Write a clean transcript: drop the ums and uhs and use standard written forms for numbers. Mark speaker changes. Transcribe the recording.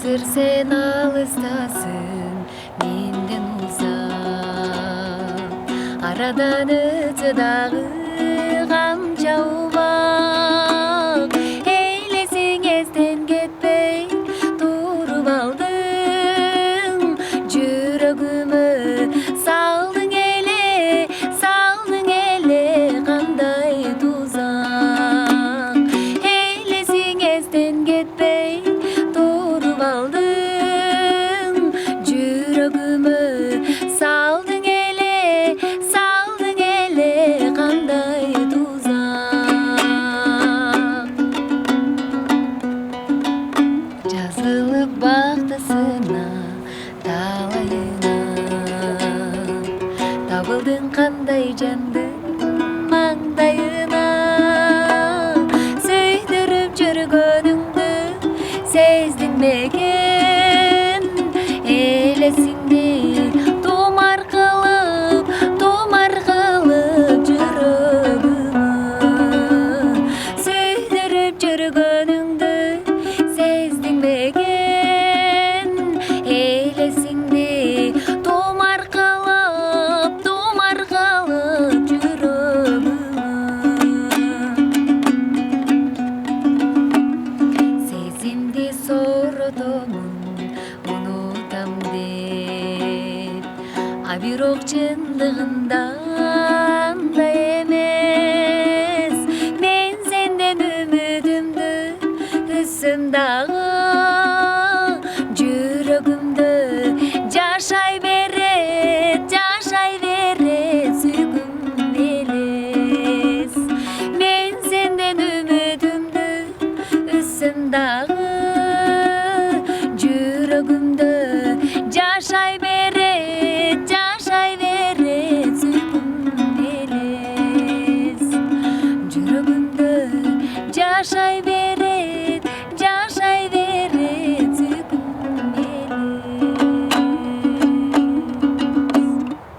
Speaker 1: Азыр сен алыстасың менден узап, арадан өтө дагы канча убак. Элесиң эстен кетпей туруп алдың, жүрөгүмө салдың эле кандай тузак. Элесиң эстен кетпей туруп алдың, жүрөгүмө салдың эле кандай тузак. Жазылып бактысына талайына, табылдың кандай жандың маңдайына. Сөйдүрүп жүргөнүңдү сездиң бекен, элесиңди тумар кылып жүрөгүмө. Сөйдүрүп жүргөнүңдү сездиң бекен, элесиңди тумар кылып жүрөгүмө. Сезимди сооротомун унутам деп, а бирок чындыгында андай эмес. Мен сенден үмүтүмдү үзсөм дагы, жүрөгүмдө жашай берет сүйгүм элес. Мен сенден үмүтүмдү үзсөм дагы,